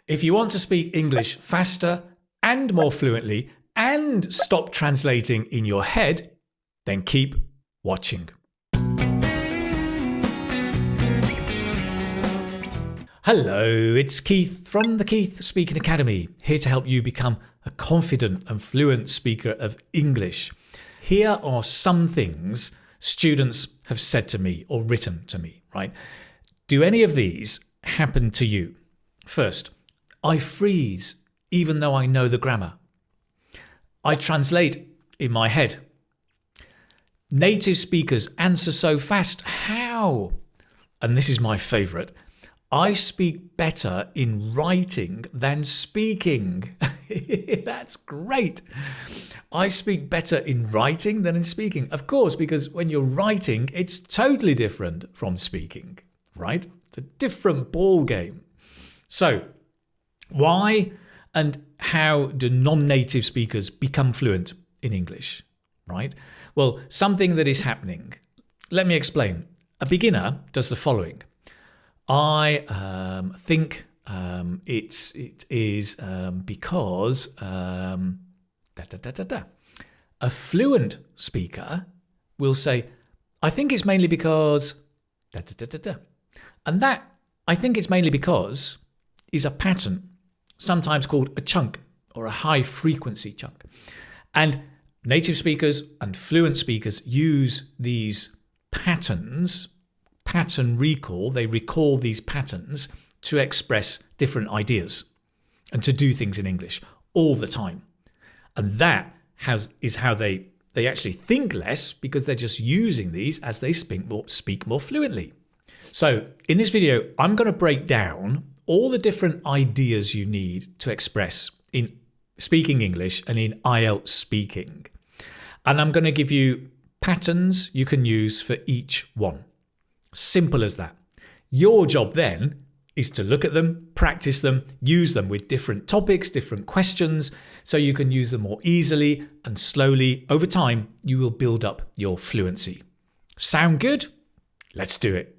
If you want to speak English faster and more fluently and stop translating in your head, then keep watching. Hello, it's Keith from the Keith Speaking Academy, here to help you become a confident and fluent speaker of English. Here are some things students have said to me or written to me, right? Do any of these happen to you? First, I freeze even though I know the grammar. I translate in my head. Native speakers answer so fast. How? And this is my favourite. I speak better in writing than speaking. That's great. I speak better in writing than in speaking. Of course, because when you're writing, it's totally different from speaking, right? It's a different ball game. So, why and how do non-native speakers become fluent in English, right? Well, something that is happening. Let me explain. A beginner does the following. I think it is because a fluent speaker will say, I think it's mainly because and that I think it's mainly because is a pattern, sometimes called a chunk or a high frequency chunk. And native speakers and fluent speakers use these patterns, pattern recall, they recall these patterns to express different ideas and to do things in English all the time. And that is how they actually think less, because they're just using these as they speak more fluently. So in this video, I'm going to break down all the different ideas you need to express in speaking English and in IELTS speaking. And I'm going to give you patterns you can use for each one. Simple as that. Your job then is to look at them, practice them, use them with different topics, different questions, so you can use them more easily, and slowly, over time, you will build up your fluency. Sound good? Let's do it.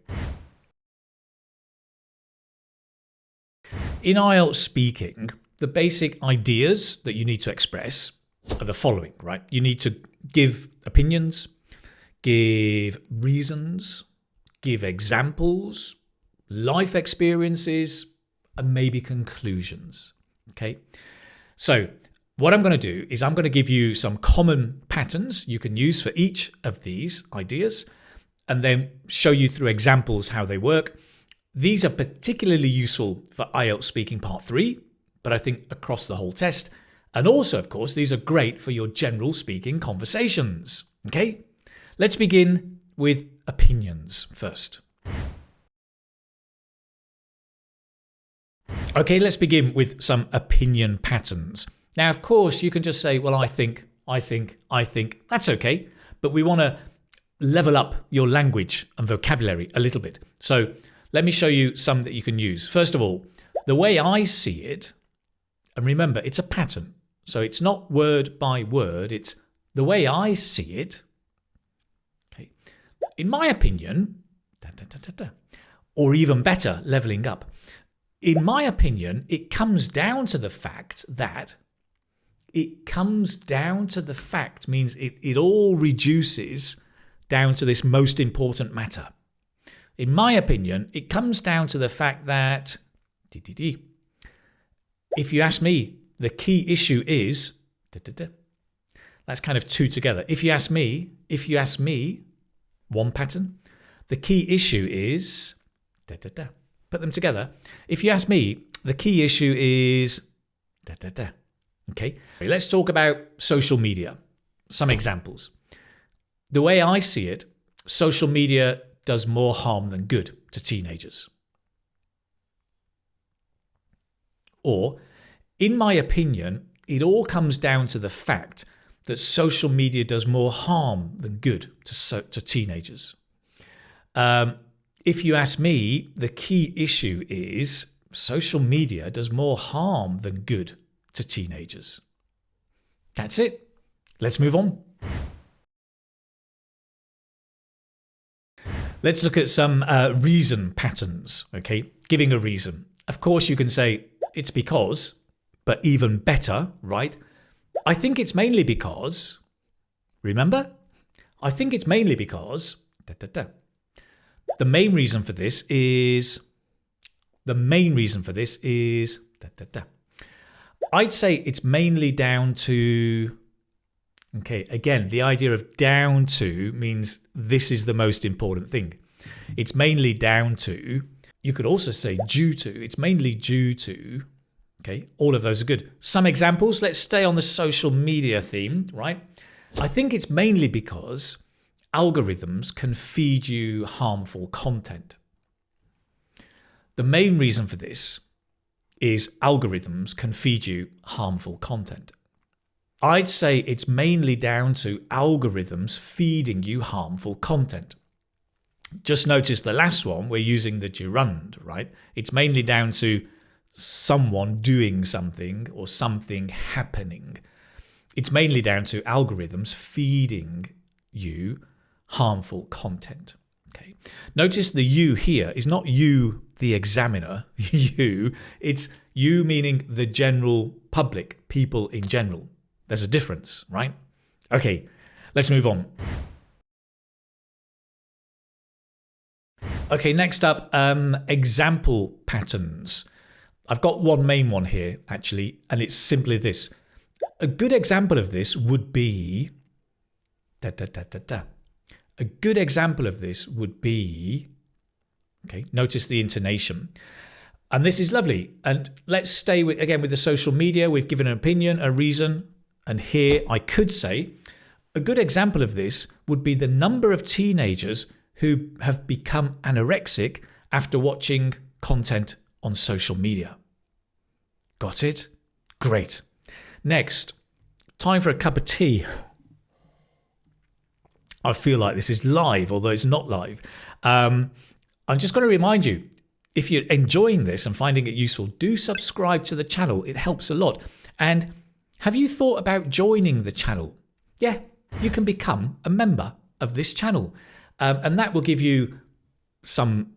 In IELTS speaking, the basic ideas that you need to express are the following, right? You need to give opinions, give reasons, give examples, life experiences, and maybe conclusions, okay? So what I'm going to do is I'm going to give you some common patterns you can use for each of these ideas, and then show you through examples how they work. These are particularly useful for IELTS Speaking Part 3, but I think across the whole test. And also, of course, these are great for your general speaking conversations. Okay? Let's begin with opinions first. Okay, let's begin with some opinion patterns. Now, of course, you can just say, well, I think. That's okay. But we want to level up your language and vocabulary a little bit. So let me show you some that you can use. First of all, the way I see it, and remember, it's a pattern. So it's not word by word, it's the way I see it. Okay. In my opinion, or even better, leveling up. In my opinion, it comes down to the fact means it all reduces down to this most important matter. In my opinion, it comes down to the fact that, if you ask me, the key issue is, that's kind of two together. If you ask me, one pattern, the key issue is, put them together. If you ask me, the key issue is, okay. Let's talk about social media. Some examples. The way I see it, social media does more harm than good to teenagers. Or, in my opinion, it all comes down to the fact that social media does more harm than good to teenagers. If you ask me, the key issue is social media does more harm than good to teenagers. That's it. Let's move on. Let's look at some reason patterns, okay? Giving a reason. Of course, you can say, it's because, but even better, right? I think it's mainly because, remember? I think it's mainly because, the main reason for this is, I'd say it's mainly down to, okay, again, the idea of down to means this is the most important thing. It's mainly down to, you could also say due to, it's mainly due to, okay, all of those are good. Some examples, let's stay on the social media theme, right? I think it's mainly because algorithms can feed you harmful content. The main reason for this is algorithms can feed you harmful content. I'd say it's mainly down to algorithms feeding you harmful content. Just notice the last one, we're using the gerund, right? It's mainly down to someone doing something or something happening. It's mainly down to algorithms feeding you harmful content. Okay. Notice the you here is not you, the examiner, you. It's you meaning the general public, people in general. There's a difference, right? Okay, let's move on. Okay, next up, example patterns. I've got one main one here, actually, and it's simply this. A good example of this would be, A good example of this would be, okay, notice the intonation. And this is lovely. And let's stay again with the social media. We've given an opinion, a reason. And here I could say, a good example of this would be the number of teenagers who have become anorexic after watching content on social media. Got it? Great. Next, time for a cup of tea. I feel like this is live, although it's not live. I'm just going to remind you, if you're enjoying this and finding it useful, do subscribe to the channel. It helps a lot. And have you thought about joining the channel? Yeah, you can become a member of this channel. And that will give you some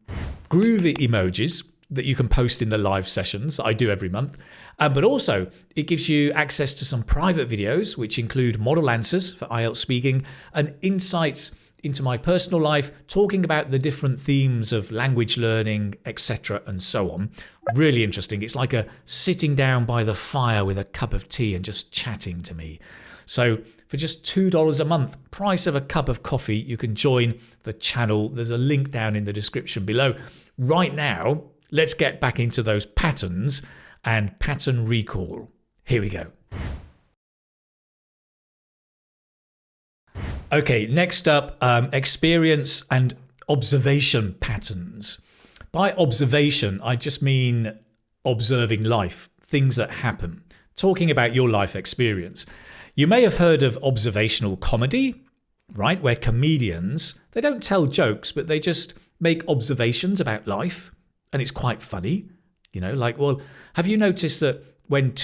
groovy emojis that you can post in the live sessions that I do every month. But also, it gives you access to some private videos, which include model answers for IELTS speaking and insights into my personal life, talking about the different themes of language learning, etc. and so on. Really interesting. It's like a sitting down by the fire with a cup of tea and just chatting to me. So for just $2 a month, price of a cup of coffee, you can join the channel. There's a link down in the description below. Right now, let's get back into those patterns and pattern recall. Here we go. Okay, next up, experience and observation patterns. By observation, I just mean observing life, things that happen, talking about your life experience. You may have heard of observational comedy, right? Where comedians, they don't tell jokes, but they just make observations about life. And it's quite funny, you know, like, well, have you noticed that when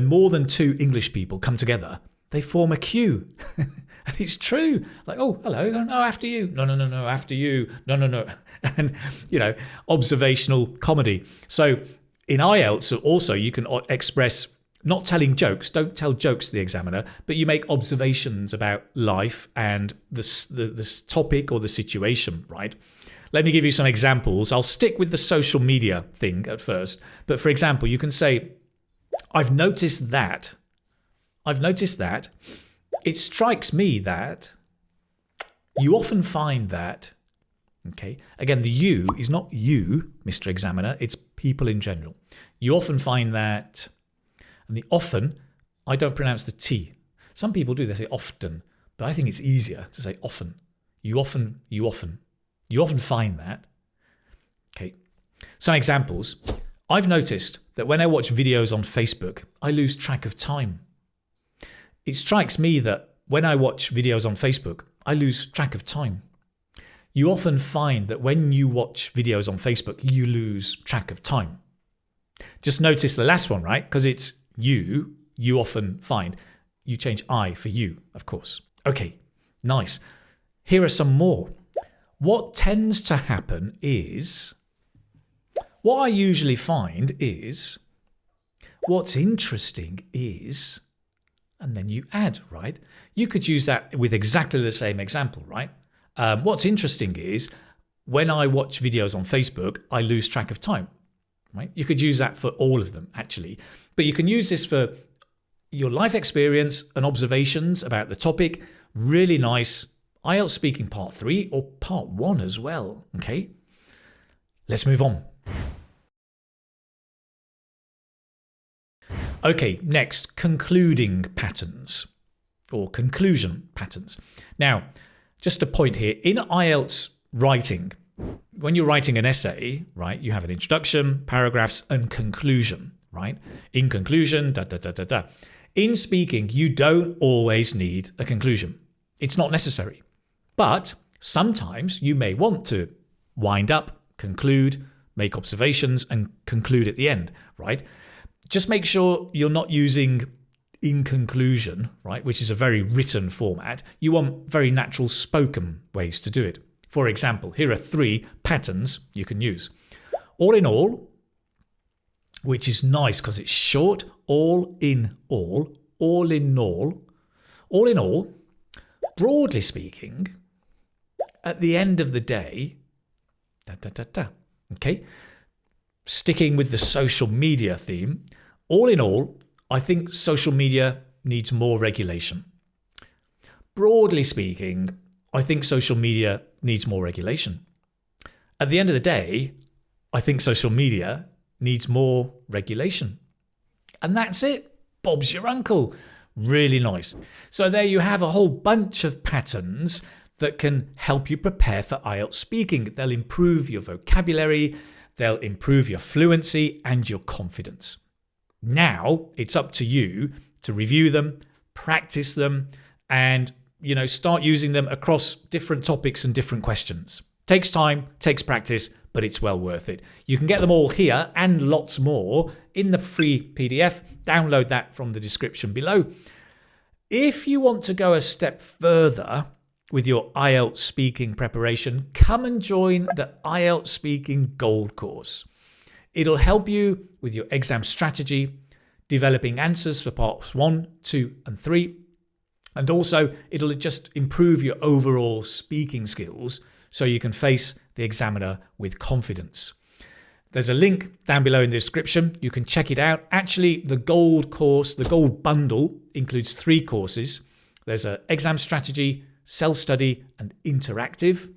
more than two English people come together, they form a queue? And it's true. Like, oh, hello, no, after you. No, after you. No. And, you know, observational comedy. So in IELTS also, you can express not telling jokes. Don't tell jokes to the examiner, but you make observations about life and this topic or the situation, right? Let me give you some examples. I'll stick with the social media thing at first. But for example, you can say, I've noticed that. It strikes me that. You often find that. Okay. Again, the you is not you, Mr. Examiner. It's people in general. You often find that. And the often, I don't pronounce the T. Some people do. They say often. But I think it's easier to say often. You often. You often find that. Okay. Some examples. I've noticed that when I watch videos on Facebook, I lose track of time. It strikes me that when I watch videos on Facebook, I lose track of time. You often find that when you watch videos on Facebook, you lose track of time. Just notice the last one, right? Because it's you often find. You change I for you, of course. Okay, nice. Here are some more. What tends to happen is What I usually find is, what's interesting is, and then you add, right? You could use that with exactly the same example, right? What's interesting is, when I watch videos on Facebook, I lose track of time, right? You could use that for all of them, actually. But you can use this for your life experience and observations about the topic. Really nice. IELTS Speaking Part 3 or Part 1 as well, okay? Let's move on. Okay, next, concluding patterns or conclusion patterns. Now, just a point here, in IELTS writing, when you're writing an essay, right, you have an introduction, paragraphs, and conclusion, right? In conclusion, da da da da da. In speaking, you don't always need a conclusion. It's not necessary. But sometimes you may want to wind up, conclude, make observations, and conclude at the end, right? Just make sure you're not using in conclusion, right, which is a very written format. You want very natural spoken ways to do it. For example, here are 3 patterns you can use. All in all, which is nice because it's short. All in all, all in all, all in all, broadly speaking, at the end of the day, da da da da, okay? Sticking with the social media theme, all in all, I think social media needs more regulation. Broadly speaking, I think social media needs more regulation. At the end of the day, I think social media needs more regulation. And that's it. Bob's your uncle. Really nice. So there you have a whole bunch of patterns that can help you prepare for IELTS speaking. They'll improve your vocabulary, they'll improve your fluency and your confidence. Now it's up to you to review them, practice them, and start using them across different topics and different questions. Takes time, takes practice, but it's well worth it. You can get them all here and lots more in the free PDF. Download that from the description below. If you want to go a step further with your IELTS speaking preparation, come and join the IELTS Speaking Gold course. It'll help you with your exam strategy, developing answers for parts 1, 2, and 3. And also, it'll just improve your overall speaking skills so you can face the examiner with confidence. There's a link down below in the description. You can check it out. Actually, the gold course, the gold bundle, includes 3 courses. There's an exam strategy, self-study, and interactive,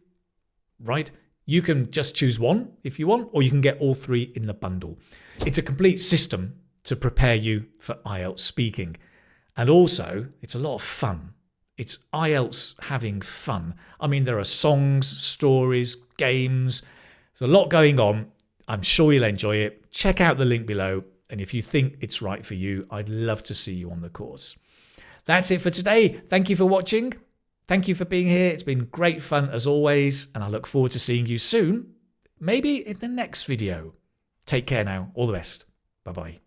right? You can just choose one if you want, or you can get all 3 in the bundle. It's a complete system to prepare you for IELTS speaking. And also, it's a lot of fun. It's IELTS having fun. I mean, there are songs, stories, games. There's a lot going on. I'm sure you'll enjoy it. Check out the link below. And if you think it's right for you, I'd love to see you on the course. That's it for today. Thank you for watching. Thank you for being here. It's been great fun as always. And I look forward to seeing you soon. Maybe in the next video. Take care now. All the best. Bye-bye.